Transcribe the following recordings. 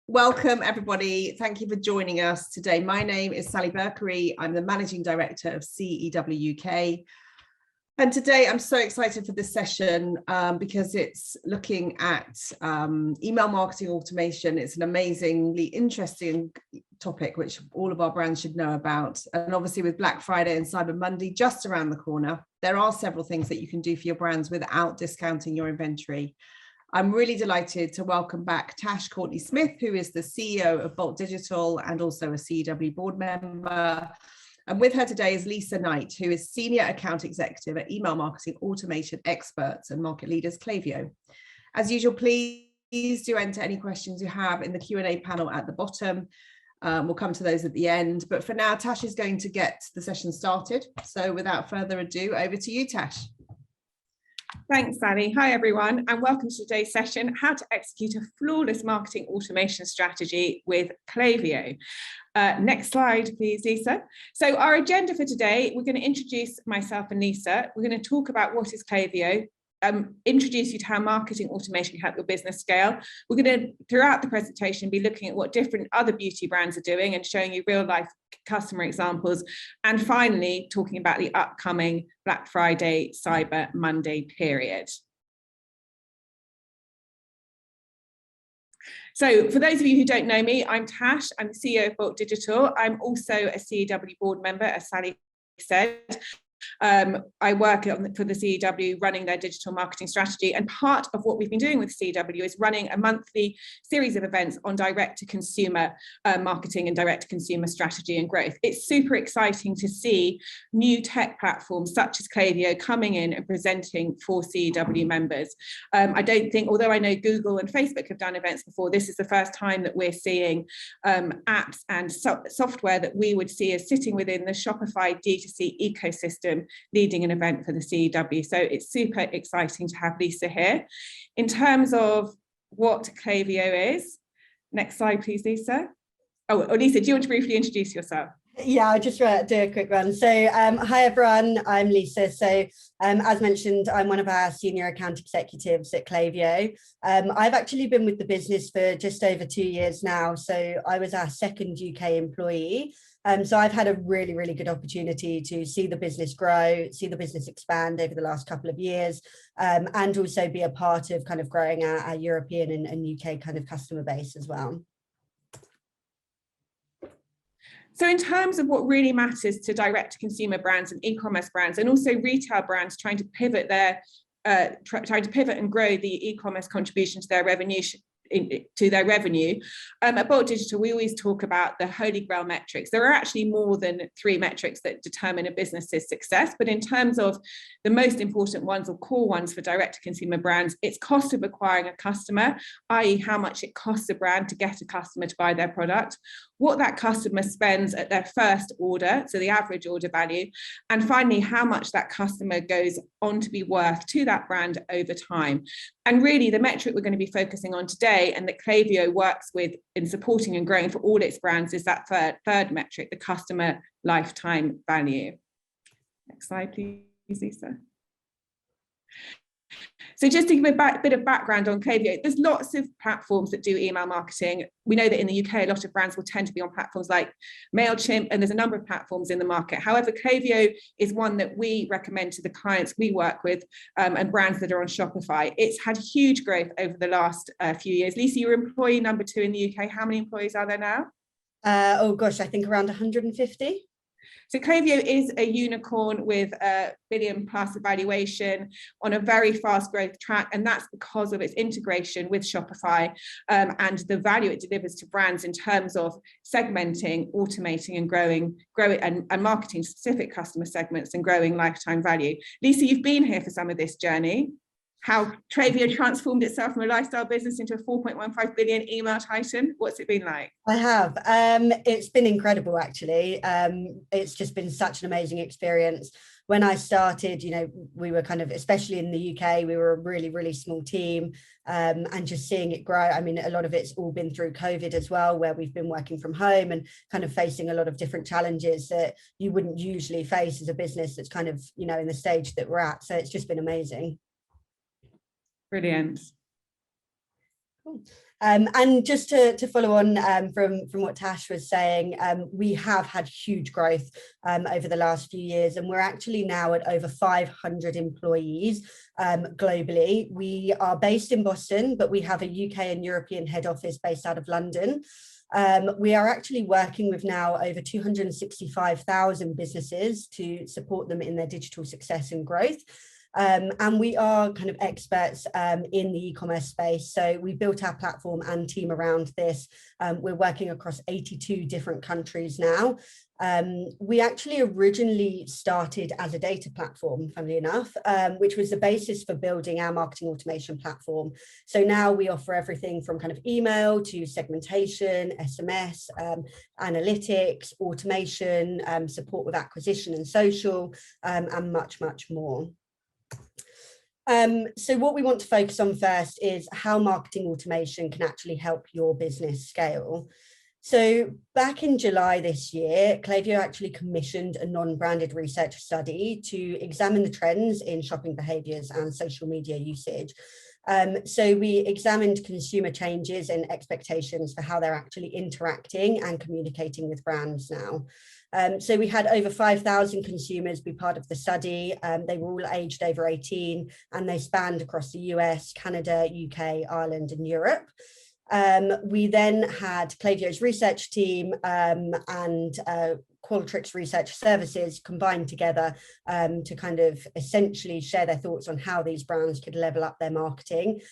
Welcome everybody. Thank you for joining us today. My name is Sally Berkery. I'm the Managing Director of CEW UK. And today I'm so excited for this session because it's looking at email marketing automation. It's an amazingly interesting topic which all of our brands should know about. And obviously with Black Friday and Cyber Monday just around the corner, there are several things that you can do for your brands without discounting your inventory. I'm really delighted to welcome back Tash Courtenay Smith, who is the CEO of Bolt Digital and also a CEW board member. And with her today is Lisa Knight, who is Senior Account Executive at Email Marketing Automation Experts and Market Leaders Klaviyo. As usual, please do enter any questions you have in the Q&A panel at the bottom. We'll come to those at the end. But for now, Tash is going to get the session started. So without further ado, over to you, Tash. Thanks, Sally. Hi, everyone, and welcome to today's session, How to Execute a Flawless Marketing Automation Strategy with Klaviyo. Next slide, please, Lisa. So our agenda for today, we're going to introduce myself and Lisa. We're going to talk about what is Klaviyo, introduce you to how marketing automation can help your business scale. We're going to, throughout the presentation, be looking at what different other beauty brands are doing and showing you real life customer examples. And finally, talking about the upcoming Black Friday, Cyber Monday period. So for those of you who don't know me, I'm Tash. I'm the CEO of Bolt Digital. I'm also a CEW board member, as Sally said. I work for the CEW running their digital marketing strategy, and part of what we've been doing with CEW is running a monthly series of events on direct-to-consumer marketing and direct-to-consumer strategy and growth. It's super exciting to see new tech platforms such as Klaviyo coming in and presenting for CEW members. I don't think, although I know Google and Facebook have done events before, this is the first time that we're seeing apps and software that we would see as sitting within the Shopify D2C ecosystem leading an event for the CEW. So it's super exciting to have Lisa here. In terms of what Klaviyo is, next slide, please, Lisa. Oh, Lisa, do you want to briefly introduce yourself? Yeah, I'll just do a quick run. So hi, everyone, I'm Lisa. So as mentioned, I'm one of our senior account executives at Klaviyo. I've actually been with the business for just over 2 years now. So I was our second UK employee. So I've had a really good opportunity to see the business grow, see the business expand over the last couple of years, and also be a part of kind of growing our European and UK kind of customer base as well. So in terms of what really matters to direct-to-consumer brands and e-commerce brands, and also retail brands trying to pivot and grow the e-commerce contribution to their revenue, at Bolt Digital, we always talk about the holy grail metrics. There are actually more than 3 metrics that determine a business's success, but in terms of the most important ones or core ones for direct-to-consumer brands, it's cost of acquiring a customer, i.e. how much it costs a brand to get a customer to buy their product, what that customer spends at their first order, so the average order value, and finally, how much that customer goes on to be worth to that brand over time. And really, the metric we're going to be focusing on today and that Klaviyo works with in supporting and growing for all its brands is that third metric, the customer lifetime value. Next slide, please, Lisa. So just to give a bit of background on Klaviyo, there's lots of platforms that do email marketing. We know that in the UK, a lot of brands will tend to be on platforms like MailChimp, and there's a number of platforms in the market. However, Klaviyo is one that we recommend to the clients we work with and brands that are on Shopify. It's had huge growth over the last few years. Lisa, you're employee number 2 in the UK. How many employees are there now? Oh gosh, I think around 150. So Klaviyo is a unicorn with a $1 billion+ valuation on a very fast growth track, and that's because of its integration with Shopify and the value it delivers to brands in terms of segmenting, automating, and growing and marketing specific customer segments and growing lifetime value. Lisa, you've been here for some of this journey. How Klaviyo transformed itself from a lifestyle business into a 4.15 billion email titan. What's it been like? I have. It's been incredible, actually. It's just been such an amazing experience. When I started, you know, we were kind of, especially in the UK, we were a really small team, and just seeing it grow. I mean, a lot of it's all been through COVID as well, where we've been working from home and kind of facing a lot of different challenges that you wouldn't usually face as a business that's kind of, you know, in the stage that we're at. So it's just been amazing. Brilliant. Cool. And just to follow on from what Tash was saying, we have had huge growth over the last few years, and we're actually now at over 500 employees globally. We are based in Boston, but we have a UK and European head office based out of London. We are actually working with now over 265,000 businesses to support them in their digital success and growth. And we are kind of experts in the e-commerce space. So we built our platform and team around this. We're working across 82 different countries now. We actually originally started as a data platform, funnily enough, which was the basis for building our marketing automation platform. So now we offer everything from kind of email to segmentation, SMS, analytics, automation, support with acquisition and social, and much, much more. So what we want to focus on first is how marketing automation can actually help your business scale. So back in July this year, Klaviyo actually commissioned a non-branded research study to examine the trends in shopping behaviours and social media usage. So we examined consumer changes and expectations for how they're actually interacting and communicating with brands now. So we had over 5,000 consumers be part of the study. They were all aged over 18, and they spanned across the US, Canada, UK, Ireland, and Europe. We then had Klaviyo's research team and Qualtrics Research Services combined together to kind of essentially share their thoughts on how these brands could level up their marketing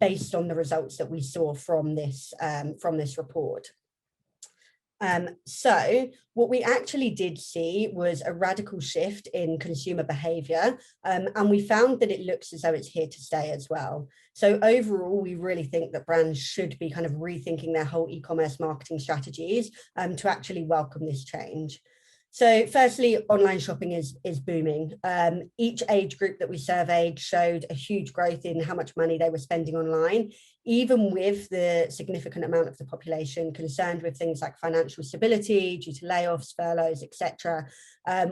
based on the results that we saw from this report. So what we actually did see was a radical shift in consumer behavior, and we found that it looks as though it's here to stay as well. So overall, we really think that brands should be kind of rethinking their whole e-commerce marketing strategies to actually welcome this change. So firstly, online shopping is booming. Each age group that we surveyed showed a huge growth in how much money they were spending online, even with the significant amount of the population concerned with things like financial stability due to layoffs, furloughs, etc.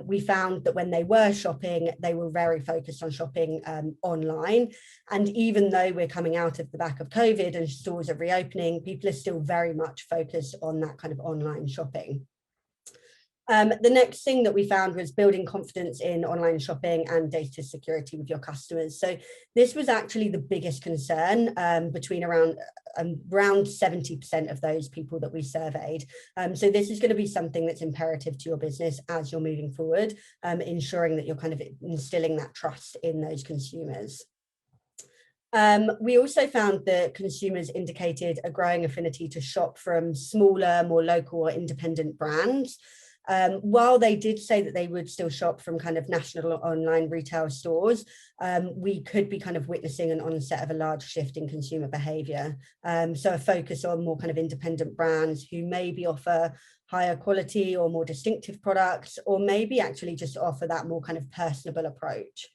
We found that when they were shopping, they were very focused on shopping online. And even though we're coming out of the back of COVID and stores are reopening, people are still very much focused on that kind of online shopping. The next thing that we found was building confidence in online shopping and data security with your customers. So this was actually the biggest concern between around 70% of those people that we surveyed. So this is going to be something that's imperative to your business as you're moving forward, ensuring that you're kind of instilling that trust in those consumers. We also found that consumers indicated a growing affinity to shop from smaller, more local or independent brands. While they did say that they would still shop from kind of national online retail stores, we could be kind of witnessing an onset of a large shift in consumer behaviour. So a focus on more kind of independent brands who maybe offer higher quality or more distinctive products, or maybe actually just offer that more kind of personable approach.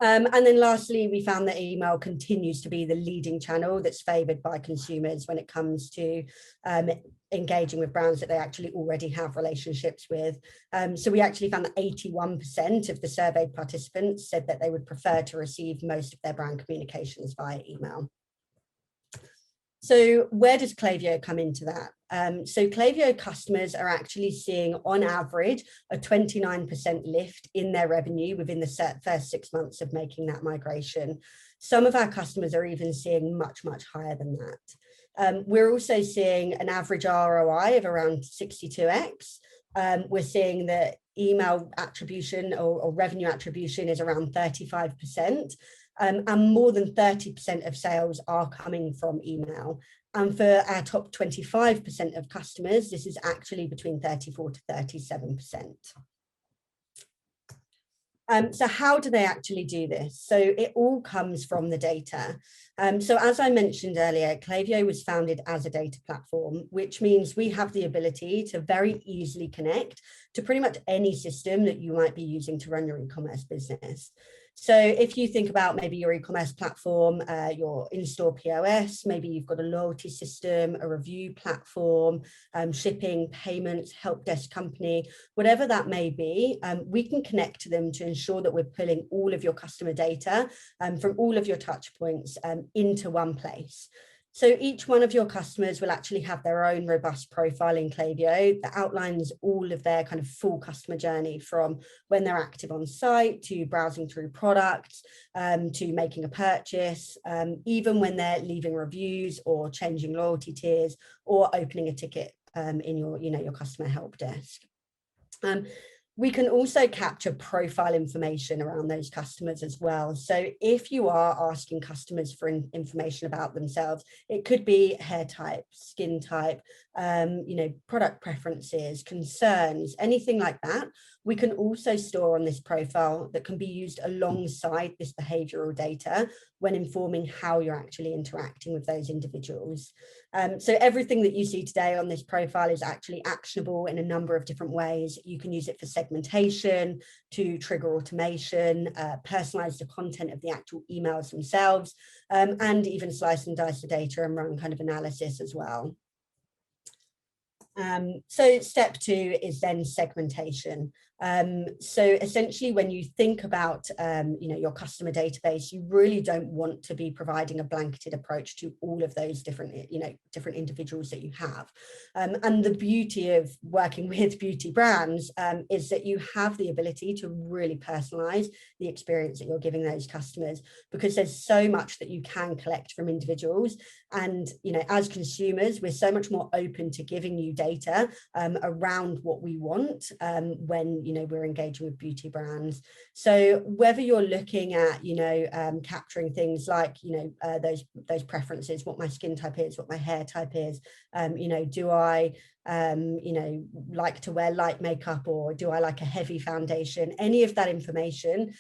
And then lastly, we found that email continues to be the leading channel that's favoured by consumers when it comes to engaging with brands that they actually already have relationships with. So we actually found that 81% of the surveyed participants said that they would prefer to receive most of their brand communications via email. So where does Klaviyo come into that? So Klaviyo customers are actually seeing on average a 29% lift in their revenue within the first 6 months of making that migration. Some of our customers are even seeing much, much higher than that. We're also seeing an average ROI of around 62x. We're seeing that email attribution or revenue attribution is around 35%. And more than 30% of sales are coming from email. And for our top 25% of customers, this is actually between 34 to 37%. So how do they actually do this? So it all comes from the data. So as I mentioned earlier, Klaviyo was founded as a data platform, which means we have the ability to very easily connect to pretty much any system that you might be using to run your e-commerce business. So if you think about maybe your e-commerce platform, your in-store POS, maybe you've got a loyalty system, a review platform, shipping, payments, help desk company, whatever that may be, we can connect to them to ensure that we're pulling all of your customer data from all of your touch points into one place. So each one of your customers will actually have their own robust profile in Klaviyo that outlines all of their kind of full customer journey, from when they're active on site to browsing through products, to making a purchase, even when they're leaving reviews or changing loyalty tiers or opening a ticket in your customer help desk. We can also capture profile information around those customers as well. So if you are asking customers for information about themselves, it could be hair type, skin type, product preferences, concerns, anything like that. We can also store on this profile that can be used alongside this behavioral data when informing how you're actually interacting with those individuals. So everything that you see today on this profile is actually actionable in a number of different ways. You can use it for segmentation, to trigger automation, personalize the content of the actual emails themselves, and even slice and dice the data and run kind of analysis as well. So step 2 is then segmentation. So essentially, when you think about your customer database, you really don't want to be providing a blanketed approach to all of those different individuals that you have. And the beauty of working with beauty brands is that you have the ability to really personalize the experience that you're giving those customers, because there's so much that you can collect from individuals. And as consumers, we're so much more open to giving you data around what we want when we're engaging with beauty brands. So whether you're looking at capturing things like those preferences, what my skin type is, what my hair type is, do I like to wear light makeup, or do I like a heavy foundation? Any of that information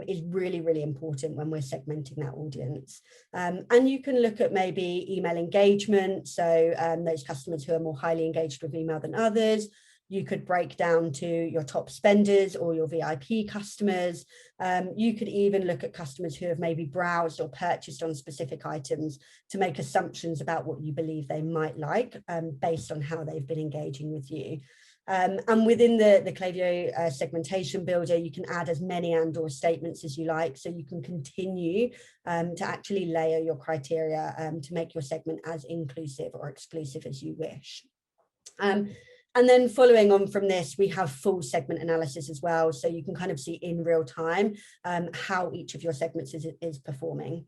is really, really important when we're segmenting that audience. And you can look at maybe email engagement, so those customers who are more highly engaged with email than others. You could break down to your top spenders or your VIP customers. You could even look at customers who have maybe browsed or purchased on specific items to make assumptions about what you believe they might like based on how they've been engaging with you. And within the Klaviyo segmentation builder, you can add as many and/or statements as you like, so you can continue to actually layer your criteria to make your segment as inclusive or exclusive as you wish. And then following on from this, we have full segment analysis as well. So you can kind of see in real time how each of your segments is performing.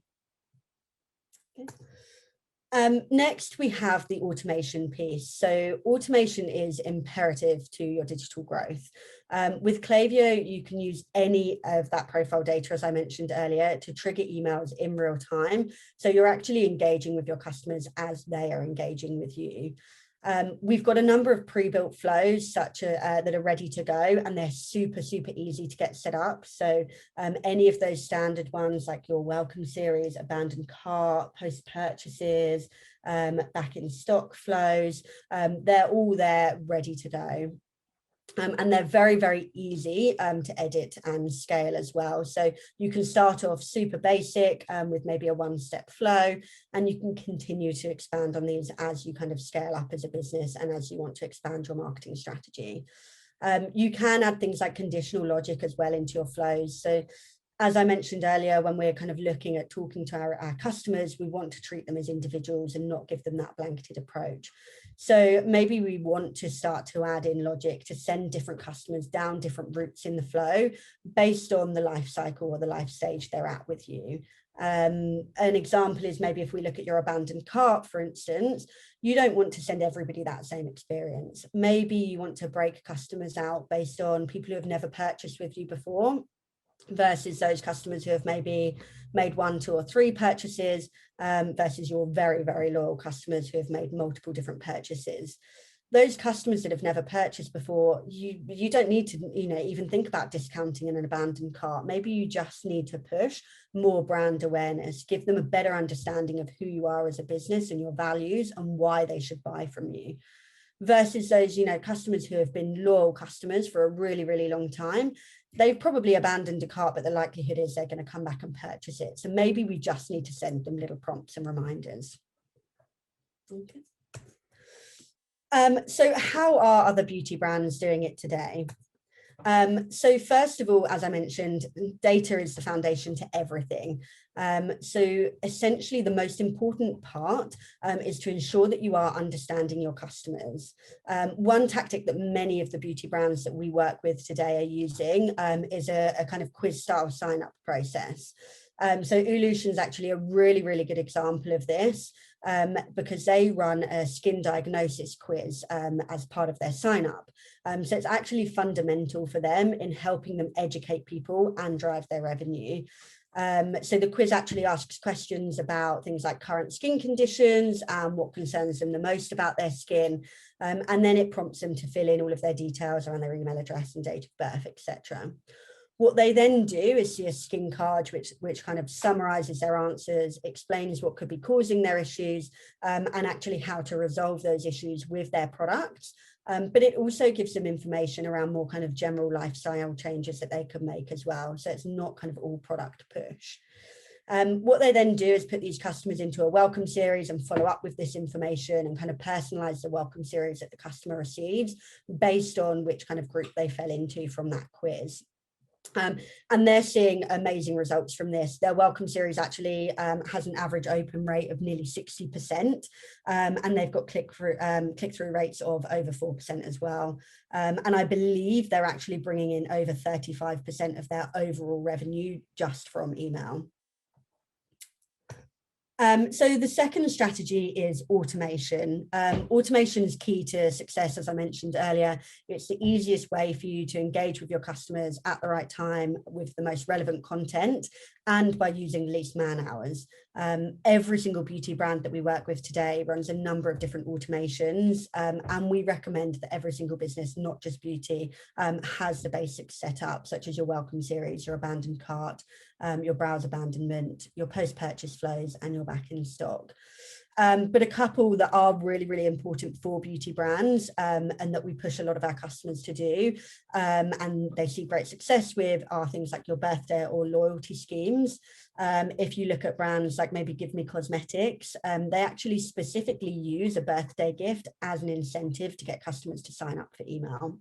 Okay. Next, we have the automation piece. So automation is imperative to your digital growth. With Klaviyo, you can use any of that profile data, as I mentioned earlier, to trigger emails in real time. So you're actually engaging with your customers as they are engaging with you. We've got a number of pre-built flows that are ready to go, and they're super, super easy to get set up. So any of those standard ones, like your welcome series, abandoned cart, post purchases, back in stock flows, they're all there ready to go. And they're very, very easy to edit and scale as well. So you can start off super basic with maybe a one-step flow, and you can continue to expand on these as you kind of scale up as a business and as you want to expand your marketing strategy. You can add things like conditional logic as well into your flows. So as I mentioned earlier, when we're kind of looking at talking to our customers, we want to treat them as individuals and not give them that blanketed approach. So maybe we want to start to add in logic to send different customers down different routes in the flow based on the life cycle or the life stage they're at with you. An example is maybe if we look at your abandoned cart, for instance, you don't want to send everybody that same experience. Maybe you want to break customers out based on people who have never purchased with you before, versus those customers who have maybe made 1, 2, or 3 purchases, versus your very, very loyal customers who have made multiple different purchases. Those customers that have never purchased before, you don't need to even think about discounting in an abandoned cart. Maybe you just need to push more brand awareness, give them a better understanding of who you are as a business and your values and why they should buy from you. Versus those customers who have been loyal customers for a really, really long time. They've probably abandoned a cart, but the likelihood is they're going to come back and purchase it. So maybe we just need to send them little prompts and reminders. Okay. So how are other beauty brands doing it today? So first of all, as I mentioned, data is the foundation to everything. So essentially the most important part is to ensure that you are understanding your customers. One tactic that many of the beauty brands that we work with today are using is a kind of quiz style sign up process. So Ulution is actually a really, really good example of this because they run a skin diagnosis quiz as part of their sign up. So it's actually fundamental for them in helping them educate people and drive their revenue. So the quiz actually asks questions about things like current skin conditions and what concerns them the most about their skin. And then it prompts them to fill in all of their details around their email address and date of birth, etc. What they then do is see a skin card which kind of summarizes their answers, explains what could be causing their issues, and actually how to resolve those issues with their products. But it also gives them information around more kind of general lifestyle changes that they could make as well. So it's not kind of all product push. What they then do is put these customers into a welcome series and follow up with this information and kind of personalize the welcome series that the customer receives based on which kind of group they fell into from that quiz. And they're seeing amazing results from this. Their welcome series actually has an average open rate of nearly 60%, and they've got click-through rates of over 4% as well. And I believe they're actually bringing in over 35% of their overall revenue just from email. So the second strategy is automation. Automation is key to success, as I mentioned earlier. It's the easiest way for you to engage with your customers at the right time with the most relevant content and by using least man hours. Every single beauty brand that we work with today runs a number of different automations, and we recommend that every single business, not just beauty, has the basics set up, such as your welcome series, your abandoned cart, your browse abandonment, your post-purchase flows, and your back in stock. But a couple that are really, really important for beauty brands and that we push a lot of our customers to do and they see great success with are things like your birthday or loyalty schemes. If you look at brands like maybe Give Me Cosmetics, they actually specifically use a birthday gift as an incentive to get customers to sign up for email.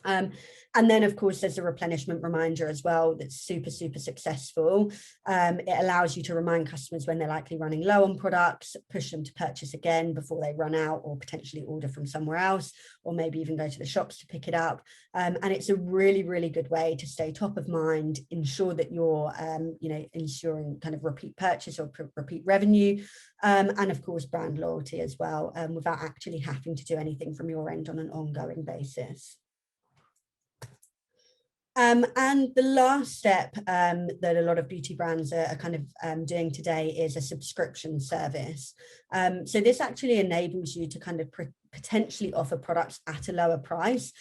And then, of course, there's a replenishment reminder as well that's super, super successful. It allows you to remind customers when they're likely running low on products, push them to purchase again before they run out or potentially order from somewhere else, or maybe even go to the shops to pick it up. And it's a really, really good way to stay top of mind, ensure that you're, ensuring kind of repeat purchase or repeat revenue, and of course, brand loyalty as well, without actually having to do anything from your end on an ongoing basis. And the last step that a lot of beauty brands are kind of doing today is a subscription service. So this actually enables you to kind of potentially offer products at a lower price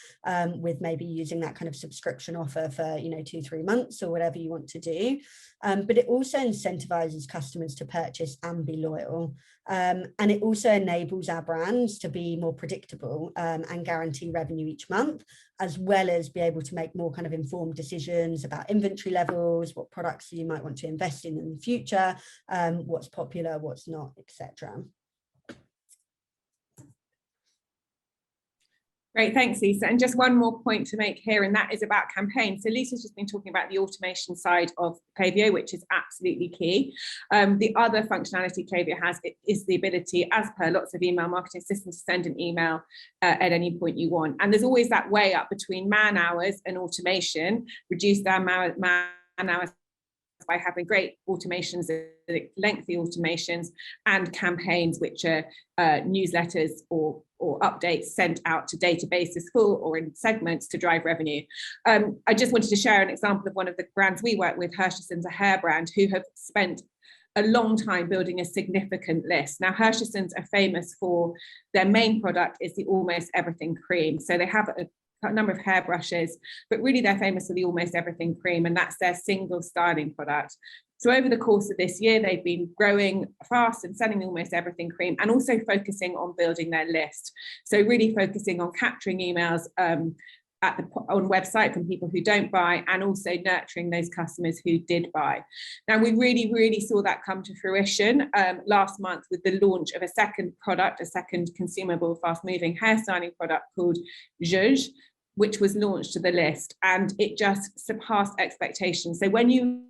with maybe using that kind of subscription offer for 2-3 months or whatever you want to do. But it also incentivizes customers to purchase and be loyal. And it also enables our brands to be more predictable and guarantee revenue each month, as well as be able to make more kind of informed decisions about inventory levels, what products you might want to invest in the future, what's popular, what's not, etc. Great, thanks, Lisa. And just one more point to make here, and that is about campaigns. So Lisa's just been talking about the automation side of Klaviyo, which is absolutely key. The other functionality Klaviyo has is the ability, as per lots of email marketing systems, to send an email at any point you want. And there's always that way up between man hours and automation, reduce their man hours by having great automations, lengthy automations, and campaigns, which are newsletters or updates sent out to databases full or in segments to drive revenue. I just wanted to share an example of one of the brands we work with, Hershey's, a hair brand, who have spent a long time building a significant list. Now, Hershey's are famous for their main product is the Almost Everything cream. So they have a number of hairbrushes, but really they're famous for the Almost Everything cream, and that's their single styling product. So over the course of this year, they've been growing fast and selling the Almost Everything cream, and also focusing on building their list. So really focusing on capturing emails on website from people who don't buy, and also nurturing those customers who did buy. Now, we really saw that come to fruition last month with the launch of a second product, a second consumable, fast-moving hairstyling product called Zhuzh. which was launched to the list, and it just surpassed expectations. So when you,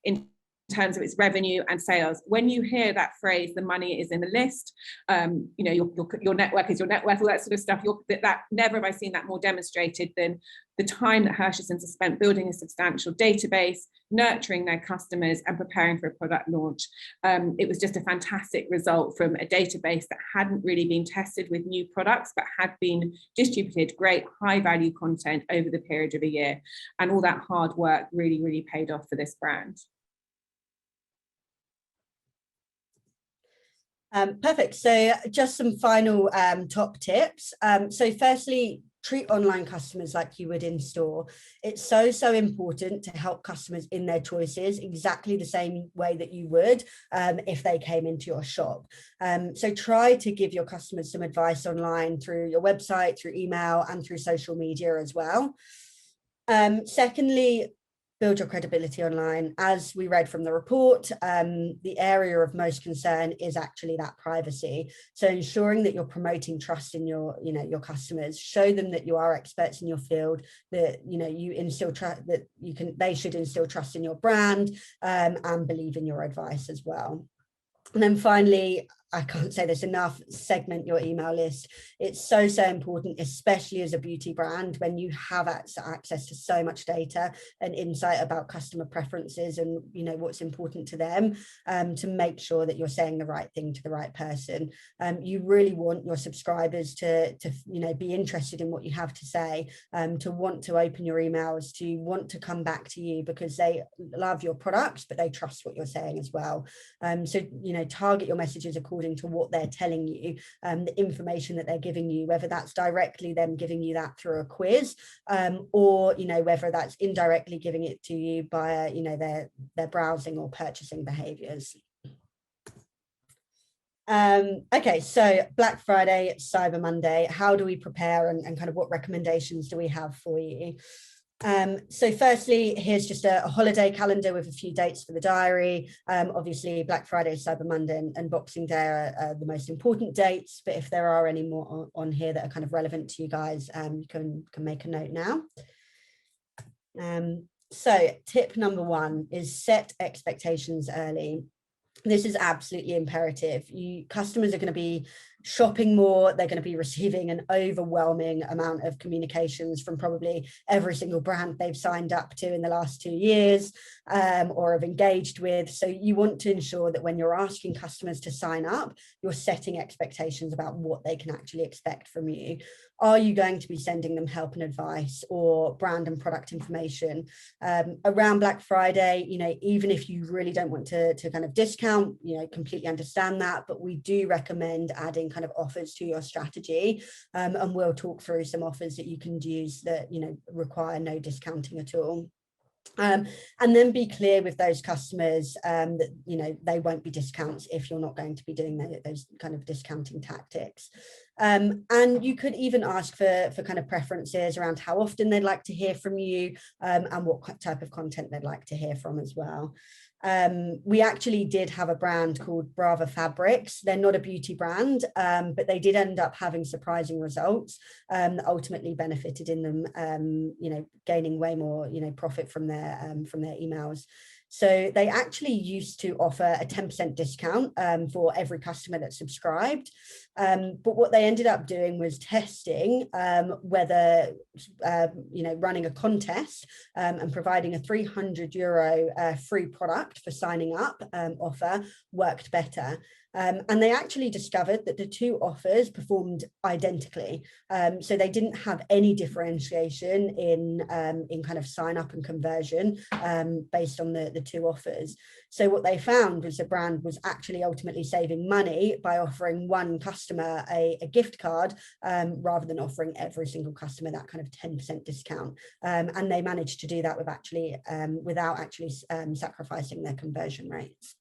in terms of its revenue and sales, when you hear that phrase, the money is in the list, you know, your network is your net worth, all that sort of stuff, that never have I seen that more demonstrated than the time that Hershey's has spent building a substantial database, nurturing their customers and preparing for a product launch. It was just a fantastic result from a database that hadn't really been tested with new products, but had been distributed great high value content over the period of a year. And all that hard work really, really paid off for this brand. Perfect. So just some final top tips. So firstly, treat online customers like you would in store. It's so important to help customers in their choices exactly the same way that you would if they came into your shop. So try to give your customers some advice online through your website, through email, and through social media as well. Secondly, build your credibility online. As we read from the report, the area of most concern is actually that privacy. So ensuring that you're promoting trust in your customers, show them that you are experts in your field, that you instill trust, that they should instill trust in your brand, and believe in your advice as well. And then finally, I can't say this enough, segment your email list. It's so important, especially as a beauty brand, when you have access to so much data and insight about customer preferences and what's important to them, to make sure that you're saying the right thing to the right person. You really want your subscribers to be interested in what you have to say, to want to open your emails, to want to come back to you because they love your products, but they trust what you're saying as well. So target your messages according to what they're telling you, the information that they're giving you, whether that's directly them giving you that through a quiz, or whether that's indirectly giving it to you via their browsing or purchasing behaviors. Okay, so Black Friday, Cyber Monday, how do we prepare and kind of what recommendations do we have for you? So firstly, here's just a holiday calendar with a few dates for the diary. Obviously, Black Friday, Cyber Monday, and Boxing Day are the most important dates, but if there are any more on here that are kind of relevant to you guys, you can make a note now. So tip number 1 is set expectations early. This is absolutely imperative. Customers are going to be shopping more, they're going to be receiving an overwhelming amount of communications from probably every single brand they've signed up to in the last 2 years, or have engaged with. So you want to ensure that when you're asking customers to sign up, you're setting expectations about what they can actually expect from you. Are you going to be sending them help and advice or brand and product information? Around Black Friday, even if you really don't want to kind of discount, completely understand that, but we do recommend adding kind of offers to your strategy, and we'll talk through some offers that you can use that require no discounting at all. And then be clear with those customers that they won't be discounts if you're not going to be doing those kind of discounting tactics. And you could even ask for kind of preferences around how often they'd like to hear from you, and what type of content they'd like to hear from as well. We actually did have a brand called Brava Fabrics. They're not a beauty brand, but they did end up having surprising results that ultimately benefited in them, gaining way more, profit from their emails. So they actually used to offer a 10% discount for every customer that subscribed. But what they ended up doing was testing whether, running a contest and providing a €300 free product for signing up offer worked better. And they actually discovered that the two offers performed identically. So they didn't have any differentiation in kind of sign up and conversion based on the two offers. So what they found was the brand was actually ultimately saving money by offering one customer a gift card rather than offering every single customer that kind of 10% discount. And they managed to do that without actually sacrificing their conversion rates.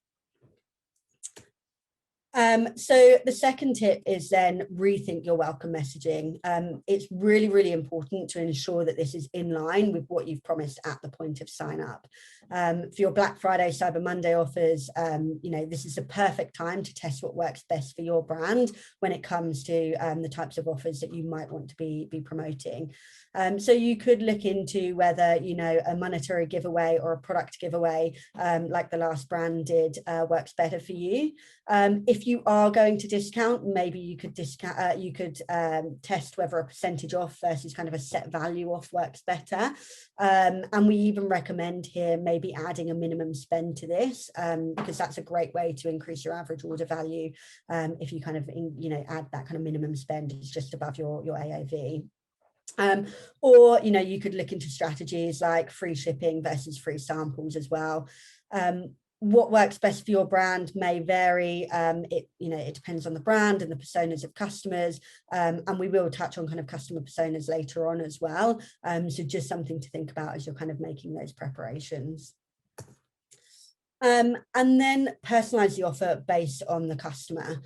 So the second tip is then rethink your welcome messaging. It's really, really important to ensure that this is in line with what you've promised at the point of sign up. For your Black Friday, Cyber Monday offers, this is the perfect time to test what works best for your brand when it comes to the types of offers that you might want to be promoting. So you could look into whether, a monetary giveaway or a product giveaway, like the last brand did, works better for you. If you are going to discount, maybe you could test whether a percentage off versus kind of a set value off works better. And we even recommend here maybe adding a minimum spend to this, because that's a great way to increase your average order value. If you kind of add that kind of minimum spend, it's just above your AOV. Or you could look into strategies like free shipping versus free samples as well. What works best for your brand may vary. It depends on the brand and the personas of customers, and we will touch on kind of customer personas later on as well. So just something to think about as you're kind of making those preparations. And then personalize the offer based on the customer.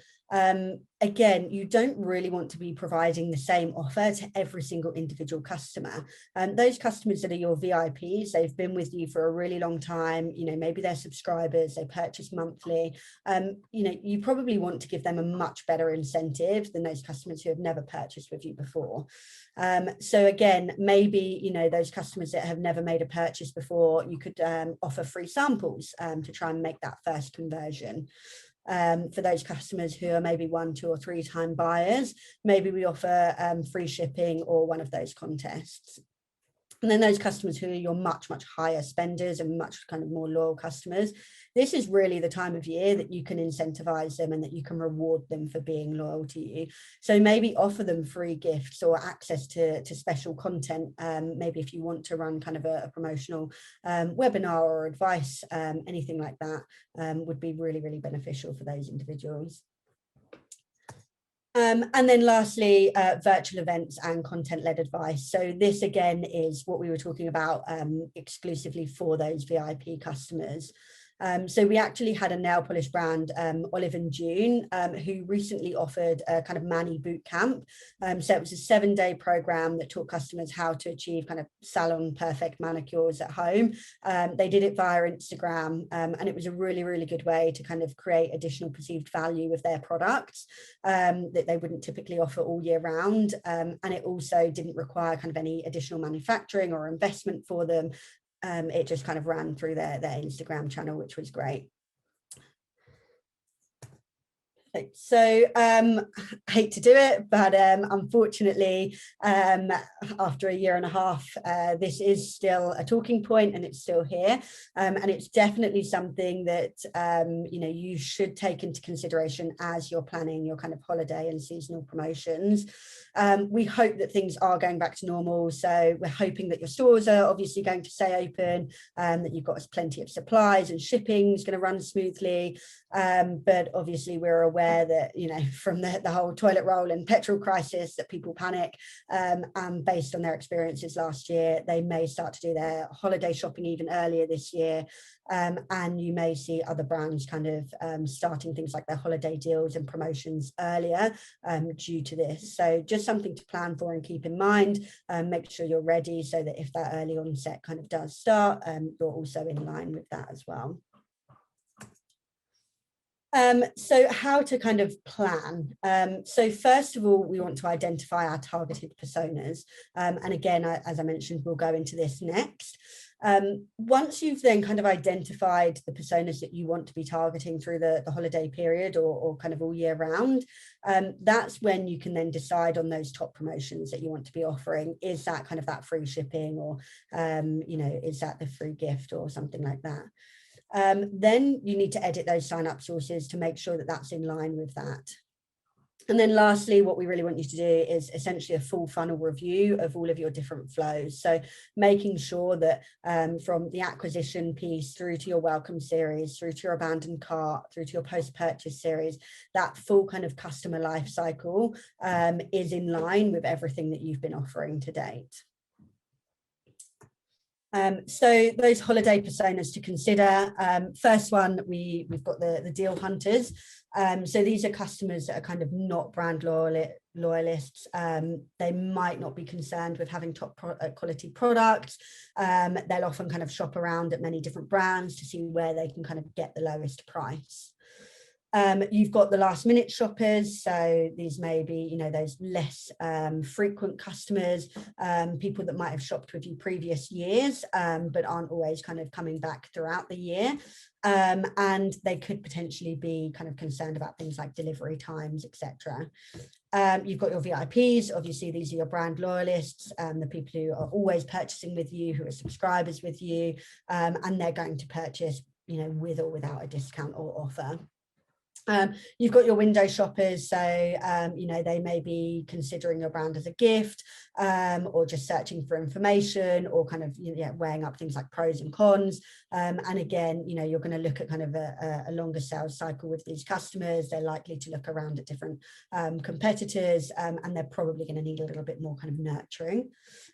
Again, you don't really want to be providing the same offer to every single individual customer. Those customers that are your VIPs, they've been with you for a really long time, maybe they're subscribers, they purchase monthly. You probably want to give them a much better incentive than those customers who have never purchased with you before. So again, maybe, those customers that have never made a purchase before, you could offer free samples to try and make that first conversion. For those customers who are maybe 1, 2, or 3 time buyers, maybe we offer free shipping or one of those contests. And then those customers who are your much, much higher spenders and much kind of more loyal customers, this is really the time of year that you can incentivize them and that you can reward them for being loyal to you. So maybe offer them free gifts or access to special content. Maybe if you want to run kind of a promotional webinar or advice, anything like that would be really, really beneficial for those individuals. And then lastly, virtual events and content-led advice. So this again is what we were talking about exclusively for those VIP customers. So we actually had a nail polish brand, Olive and June, who recently offered a kind of Mani boot camp. So it was a 7-day program that taught customers how to achieve kind of salon perfect manicures at home. They did it via Instagram, and it was a really, really good way to kind of create additional perceived value with their products that they wouldn't typically offer all year round. And it also didn't require kind of any additional manufacturing or investment for them. It just kind of ran through their Instagram channel, which was great. So I hate to do it, but unfortunately, after 1.5 years, this is still a talking point and it's still here. And it's definitely something that, you should take into consideration as you're planning your kind of holiday and seasonal promotions. We hope that things are going back to normal. So we're hoping that your stores are obviously going to stay open, that you've got plenty of supplies and shipping is going to run smoothly. But obviously we're aware that, from the whole toilet roll and petrol crisis, that people panic. And based on their experiences last year, they may start to do their holiday shopping even earlier this year. And you may see other brands kind of starting things like their holiday deals and promotions earlier due to this. So just something to plan for and keep in mind. Make sure you're ready so that if that early onset kind of does start, you're also in line with that as well. So how to kind of plan. So first of all, we want to identify our targeted personas. And again, as I mentioned, we'll go into this next. Once you've then kind of identified the personas that you want to be targeting through the holiday period or kind of all year round, that's when you can then decide on those top promotions that you want to be offering. Is that kind of that free shipping or, is that the free gift or something like that? Then you need to edit those sign-up sources to make sure that that's in line with that. And then lastly, what we really want you to do is essentially a full funnel review of all of your different flows. So making sure that from the acquisition piece through to your welcome series, through to your abandoned cart, through to your post-purchase series, that full kind of customer life cycle is in line with everything that you've been offering to date. So those holiday personas to consider. First one, we've got the deal hunters. So these are customers that are kind of not brand loyalists. They might not be concerned with having top quality products. They'll often kind of shop around at many different brands to see where they can kind of get the lowest price. You've got the last minute shoppers, so these may be, you know, those less frequent customers, people that might have shopped with you previous years, but aren't always kind of coming back throughout the year, and they could potentially be kind of concerned about things like delivery times, etc. You've got your VIPs. Obviously these are your brand loyalists, the people who are always purchasing with you, who are subscribers with you, and they're going to purchase, you know, with or without a discount or offer. You've got your window shoppers, so you know, they may be considering your brand as a gift, or just searching for information, or kind of, you know, weighing up things like pros and cons. And again, you know, you're going to look at kind of a longer sales cycle with these customers. They're likely to look around at different competitors, and they're probably going to need a little bit more kind of nurturing.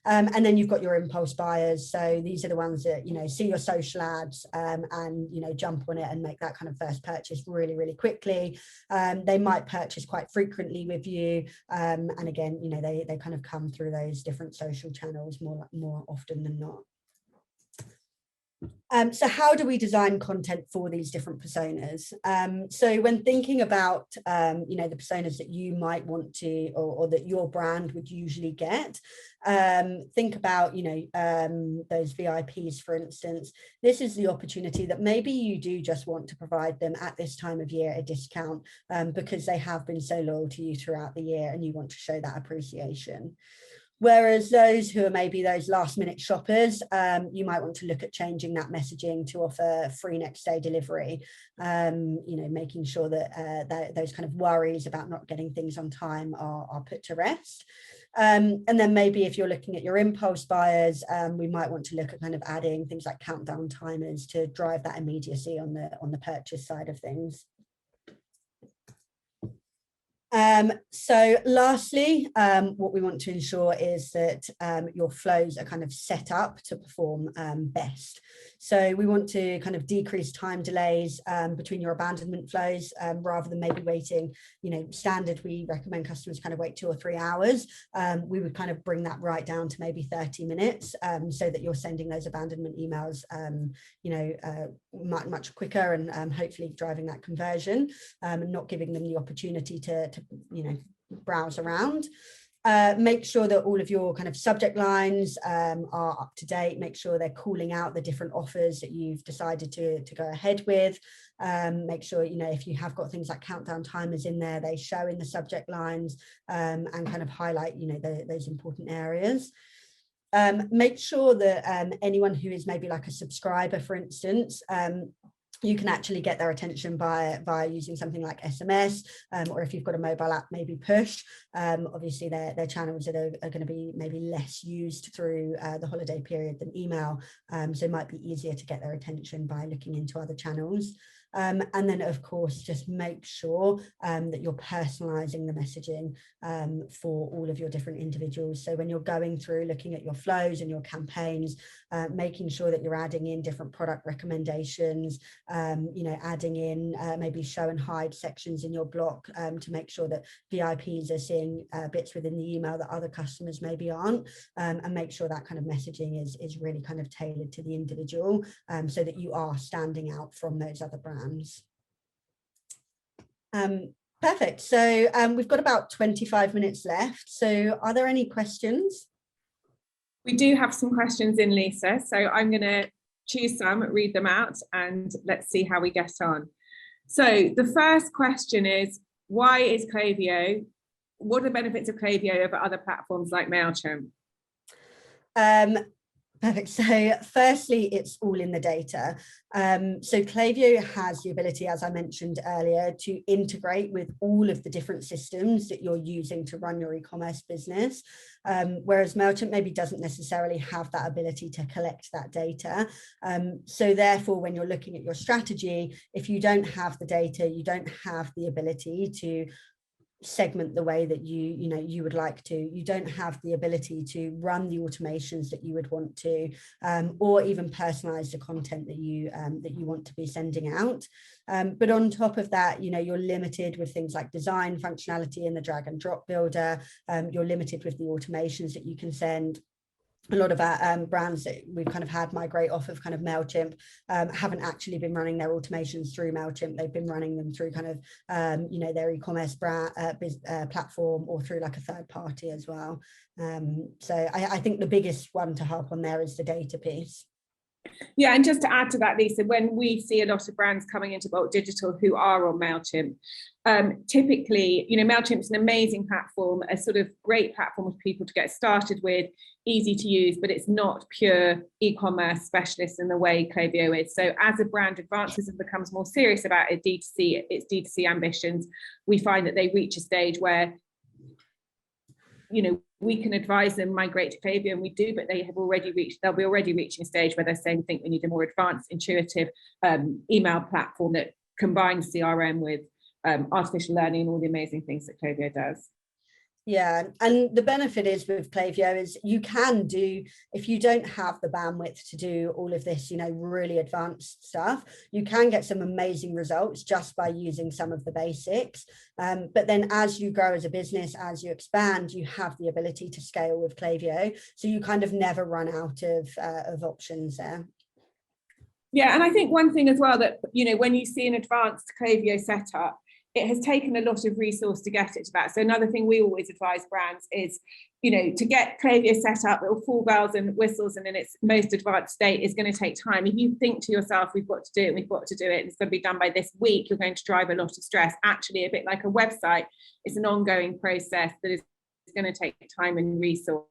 And then you've got your impulse buyers. So these are the ones that, you know, see your social ads, and, you know, jump on it and make that kind of first purchase really, really quickly. They might purchase quite frequently with you, and again, you know, they kind of come through those different social channels more often than not. So how do we design content for these different personas? So when thinking about, you know, the personas that you might want to, or that your brand would usually get, think about, you know, those VIPs, for instance. This is the opportunity that maybe you do just want to provide them at this time of year a discount, because they have been so loyal to you throughout the year, and you want to show that appreciation. Whereas those who are maybe those last minute shoppers, you might want to look at changing that messaging to offer free next day delivery, you know, making sure that those kind of worries about not getting things on time are put to rest. And then maybe if you're looking at your impulse buyers, we might want to look at kind of adding things like countdown timers to drive that immediacy on the purchase side of things. So lastly, what we want to ensure is that your flows are kind of set up to perform best. So we want to kind of decrease time delays between your abandonment flows, rather than maybe waiting, you know, standard, we recommend customers kind of wait 2 or 3 hours. We would kind of bring that right down to maybe 30 minutes, so that you're sending those abandonment emails, you know, much quicker, and hopefully driving that conversion, and not giving them the opportunity to you know, browse around. Make sure that all of your kind of subject lines are up to date. Make sure they're calling out the different offers that you've decided to go ahead with. Make sure, you know, if you have got things like countdown timers in there, they show in the subject lines, and kind of highlight, you know, those important areas. Make sure that anyone who is maybe like a subscriber, for instance, you can actually get their attention via using something like SMS, or if you've got a mobile app, maybe push. Obviously, they're channels that are going to be maybe less used through the holiday period than email, so it might be easier to get their attention by looking into other channels. And then, of course, just make sure that you're personalizing the messaging for all of your different individuals. So when you're going through looking at your flows and your campaigns, making sure that you're adding in different product recommendations, you know, adding in maybe show and hide sections in your block, to make sure that VIPs are seeing bits within the email that other customers maybe aren't, and make sure that kind of messaging is really kind of tailored to the individual, so that you are standing out from those other brands. Perfect. So we've got about 25 minutes left. So are there any questions? We do have some questions in, Lisa. So I'm going to choose some, read them out, and let's see how we get on. So the first question is, why is Klaviyo? What are the benefits of Klaviyo over other platforms like MailChimp? Perfect. So firstly, it's all in the data. So Klaviyo has the ability, as I mentioned earlier, to integrate with all of the different systems that you're using to run your e-commerce business, whereas MailChimp maybe doesn't necessarily have that ability to collect that data. So therefore, when you're looking at your strategy, if you don't have the data, you don't have the ability to segment the way that you would like to. You don't have the ability to run the automations that you would want to, or even personalize the content that you want to be sending out. But on top of that, you're limited with things like design functionality in the drag and drop builder. You're limited with the automations that you can send. A lot of our brands that we've kind of had migrate off of kind of MailChimp haven't actually been running their automations through MailChimp. They've been running them through kind of, their e-commerce platform, or through like a third party as well. So I think the biggest one to harp on there is the data piece. Yeah, and just to add to that, Lisa, when we see a lot of brands coming into Bolt Digital who are on MailChimp, typically, MailChimp's an amazing platform, a sort of great platform for people to get started with, easy to use, but it's not pure e-commerce specialist in the way Klaviyo is. So as a brand advances and becomes more serious about its D2C ambitions, we find that they reach a stage where, we can advise them migrate to Klaviyo, and we do, but they'll be already reaching a stage where they're saying, I think we need a more advanced, intuitive email platform that combines CRM with artificial learning and all the amazing things that Klaviyo does. Yeah, and the benefit is with Klaviyo is you can do, if you don't have the bandwidth to do all of this, really advanced stuff, you can get some amazing results just by using some of the basics. But then as you grow as a business, as you expand, you have the ability to scale with Klaviyo. So you kind of never run out of options there. Yeah, and I think one thing as well that, when you see an advanced Klaviyo setup, it has taken a lot of resource to get it to that. So another thing we always advise brands is, to get Klaviyo set up, all full bells and whistles and in its most advanced state is going to take time. If you think to yourself, we've got to do it, and it's going to be done by this week, you're going to drive a lot of stress. Actually, a bit like a website, it's an ongoing process that is going to take time and resource.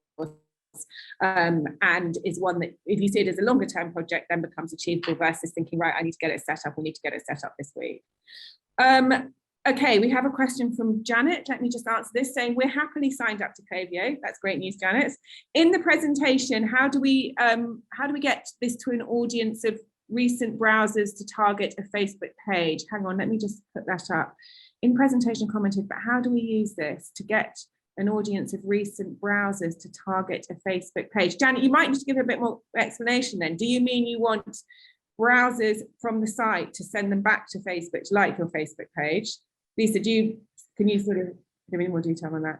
And is one that, if you see it as a longer term project, then becomes achievable versus thinking, right, I need to get it set up, we need to get it set up this week. Okay, we have a question from Janet. Let me just answer this, saying we're happily signed up to Klaviyo. That's great news, Janet. In the presentation, how do we get this to an audience of recent browsers to target a Facebook page? Hang on, let me just put that up. In presentation commented, but how do we use this to get an audience of recent browsers to target a Facebook page? Janet, you might just give a bit more explanation then. Do you mean you want browsers from the site to send them back to Facebook, like your Facebook page? Lisa, can you sort of give me more detail on that?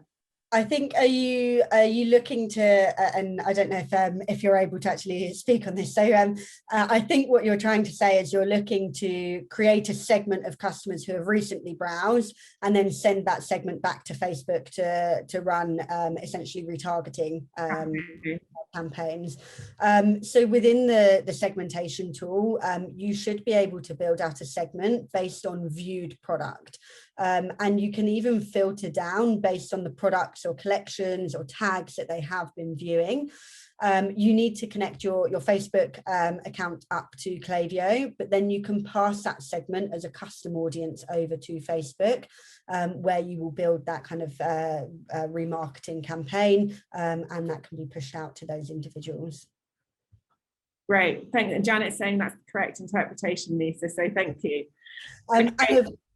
I think, are you looking to, and I don't know if you're able to actually speak on this. So I think what you're trying to say is you're looking to create a segment of customers who have recently browsed and then send that segment back to Facebook to run essentially retargeting campaigns. So within the segmentation tool, you should be able to build out a segment based on viewed product. And you can even filter down based on the products or collections or tags that they have been viewing. You need to connect your Facebook account up to Klaviyo, but then you can pass that segment as a custom audience over to Facebook, where you will build that kind of remarketing campaign, and that can be pushed out to those individuals. Great, thanks. And Janet's saying that's the correct interpretation, Lisa, so thank you.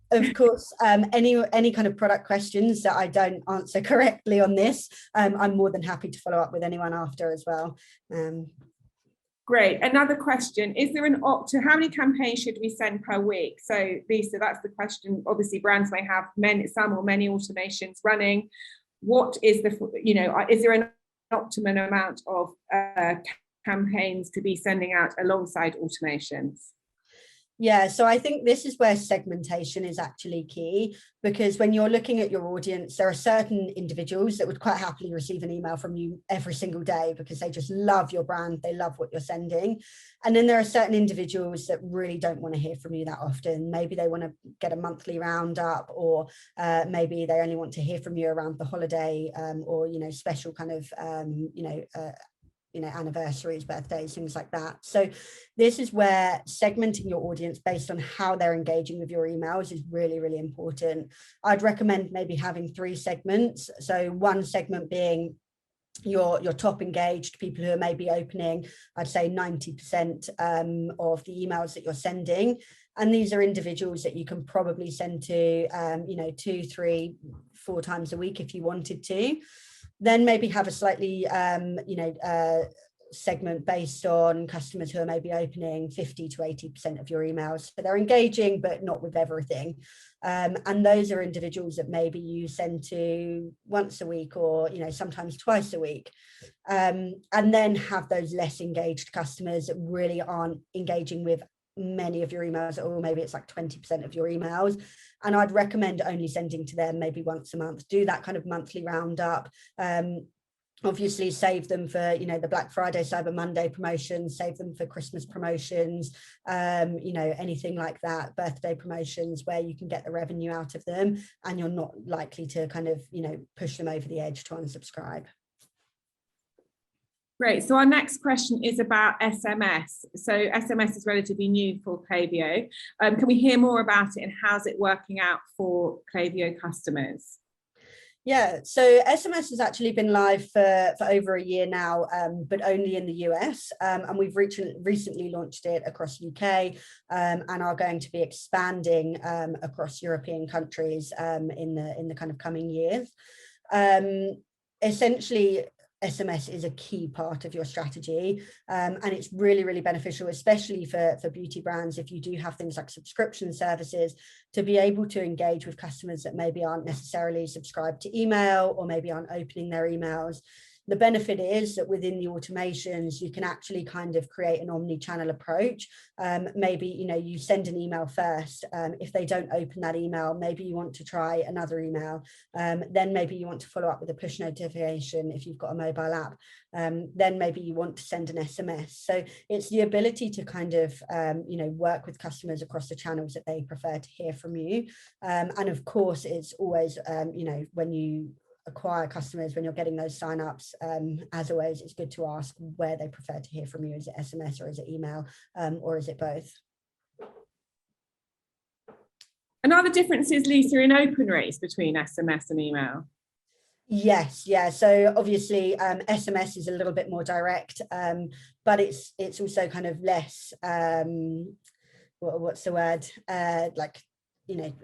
Of course, any kind of product questions that I don't answer correctly on this, I'm more than happy to follow up with anyone after as well. Great. Another question, is there an how many campaigns should we send per week? So Lisa, that's the question. Obviously brands may have some or many automations running. What is is there an optimum amount of campaigns to be sending out alongside automations? Yeah, so I think this is where segmentation is actually key, because when you're looking at your audience, there are certain individuals that would quite happily receive an email from you every single day because they just love your brand, they love what you're sending. And then there are certain individuals that really don't want to hear from you that often. Maybe they want to get a monthly roundup, or maybe they only want to hear from you around the holiday, or special kind of anniversaries, birthdays, things like that. So this is where segmenting your audience based on how they're engaging with your emails is really, really important. I'd recommend maybe having 3 segments. So one segment being your top engaged people who are maybe opening, I'd say 90% of the emails that you're sending. And these are individuals that you can probably send to, 2, 3, 4 times a week if you wanted to. Then maybe have a slightly, segment based on customers who are maybe opening 50 to 80% of your emails. So they're engaging, but not with everything. And those are individuals that maybe you send to once a week or, sometimes twice a week. And then have those less engaged customers that really aren't engaging with many of your emails, or maybe it's like 20% of your emails. And I'd recommend only sending to them maybe once a month. Do that kind of monthly roundup. Obviously save them for the Black Friday, Cyber Monday promotions, save them for Christmas promotions, anything like that, birthday promotions where you can get the revenue out of them and you're not likely to kind of push them over the edge to unsubscribe. Great. So our next question is about SMS. So SMS is relatively new for Klaviyo. Can we hear more about it and how's it working out for Klaviyo customers? Yeah, so SMS has actually been live for over a year now, but only in the US, and we've recently launched it across UK and are going to be expanding across European countries in the kind of coming years. Essentially, SMS is a key part of your strategy, and it's really, really beneficial, especially for beauty brands, if you do have things like subscription services, to be able to engage with customers that maybe aren't necessarily subscribed to email or maybe aren't opening their emails. The benefit is that within the automations, you can actually kind of create an omni-channel approach. Maybe, you send an email first. If they don't open that email, maybe you want to try another email. Then maybe you want to follow up with a push notification if you've got a mobile app. Then maybe you want to send an SMS. So it's the ability to kind of, work with customers across the channels that they prefer to hear from you. And of course, it's always, when you acquire customers, when you're getting those signups, as always, it's good to ask where they prefer to hear from you. Is it SMS or is it email, or is it both? And are the differences, Lisa, in open rates between SMS and email? Yes, yeah. So obviously SMS is a little bit more direct, but it's also kind of less, what's the word?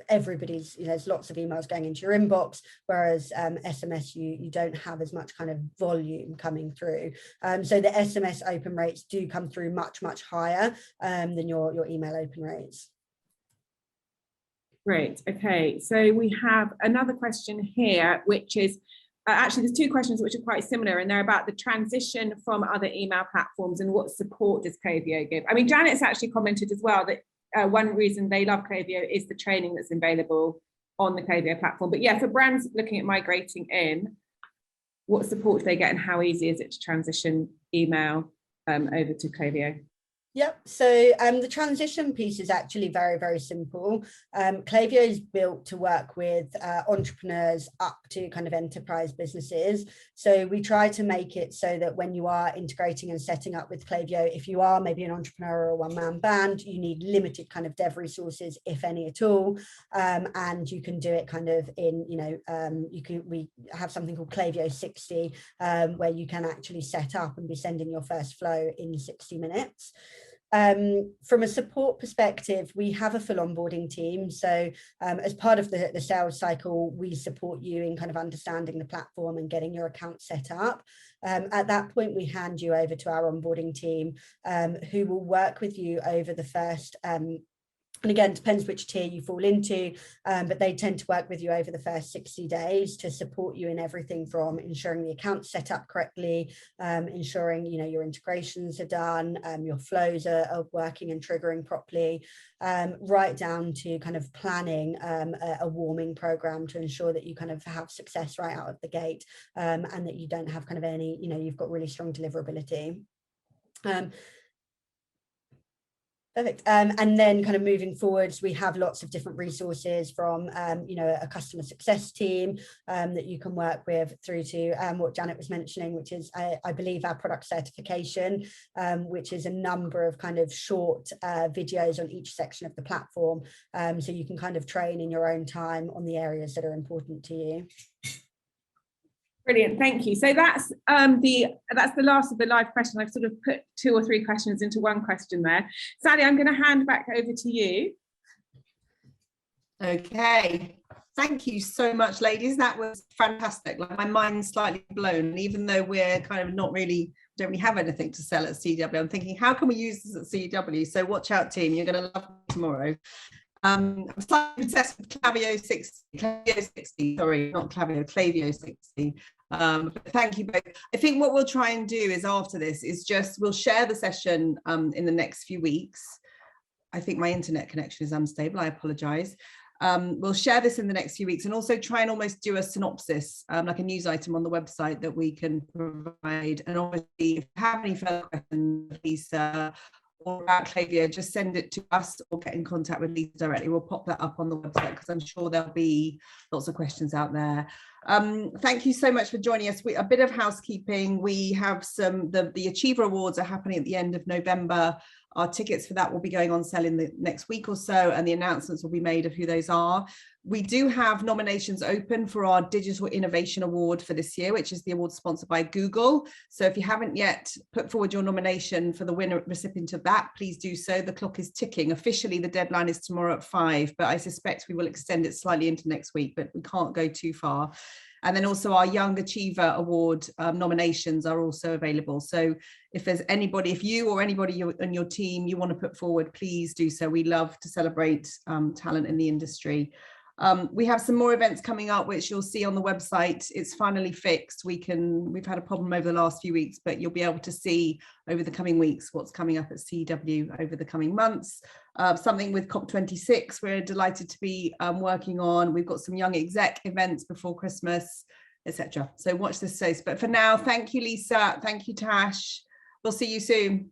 Everybody's, there's lots of emails going into your inbox, whereas SMS, you don't have as much kind of volume coming through. So the SMS open rates do come through much, much higher than your email open rates. Great. Okay. So we have another question here, which is, actually, there's 2 questions which are quite similar, and they're about the transition from other email platforms and what support does Klaviyo give. I mean, Janet's actually commented as well that one reason they love Klaviyo is the training that's available on the Klaviyo platform. But yeah, for brands looking at migrating in, what support do they get and how easy is it to transition email over to Klaviyo? Yep. So the transition piece is actually very, very simple. Klaviyo is built to work with entrepreneurs up to kind of enterprise businesses. So we try to make it so that when you are integrating and setting up with Klaviyo, if you are maybe an entrepreneur or a one-man band, you need limited kind of dev resources, if any at all. And you can do it kind of in, we have something called Klaviyo 60, where you can actually set up and be sending your first flow in 60 minutes. From a support perspective, we have a full onboarding team. So as part of the sales cycle, we support you in kind of understanding the platform and getting your account set up. At that point, we hand you over to our onboarding team, who will work with you over the first and again, it depends which tier you fall into, but they tend to work with you over the first 60 days to support you in everything from ensuring the account's set up correctly, ensuring your integrations are done, your flows are working and triggering properly, right down to kind of planning a warming program to ensure that you kind of have success right out of the gate, and that you don't have kind of any, you've got really strong deliverability. Perfect. And then kind of moving forwards, we have lots of different resources from, a customer success team that you can work with through to what Janet was mentioning, which is, I believe, our product certification, which is a number of kind of short videos on each section of the platform. So you can kind of train in your own time on the areas that are important to you. Brilliant, thank you. So that's the last of the live questions. I've sort of put 2 or 3 questions into one question there. Sally, I'm going to hand back over to you. Okay, thank you so much, ladies. That was fantastic. Like, my mind's slightly blown, even though we're kind of don't really have anything to sell at CW. I'm thinking, how can we use this at CW? So watch out, team, you're going to love me tomorrow. I'm slightly obsessed with Klaviyo 60, sorry, not Klaviyo, Klaviyo 60. But thank you both. I think what we'll try and do is, after this, is just we'll share the session in the next few weeks. I think my internet connection is unstable, I apologize. We'll share this in the next few weeks, and also try and almost do a synopsis, like a news item on the website that we can provide. And obviously, if you have any further questions, Lisa, or about Klaviyo, just send it to us or get in contact with Lisa directly. We'll pop that up on the website, because I'm sure there'll be lots of questions out there. Thank you so much for joining us. A bit of housekeeping. We have the Achiever Awards are happening at the end of November. Our tickets for that will be going on sale in the next week or so, and the announcements will be made of who those are. We do have nominations open for our Digital Innovation Award for this year, which is the award sponsored by Google. So if you haven't yet put forward your nomination for the winner recipient of that, please do so. The clock is ticking. Officially, the deadline is tomorrow at 5, but I suspect we will extend it slightly into next week, but we can't go too far. And then also our Young Achiever Award nominations are also available. So if there's anybody, if you or anybody on your team you want to put forward, please do so. We love to celebrate talent in the industry. We have some more events coming up, which you'll see on the website. It's finally fixed. We've had a problem over the last few weeks, but you'll be able to see over the coming weeks what's coming up at CW over the coming months. Something with COP26 we're delighted to be working on. We've got some young exec events before Christmas, etc. So watch this space. But for now, thank you, Lisa. Thank you, Tash. We'll see you soon.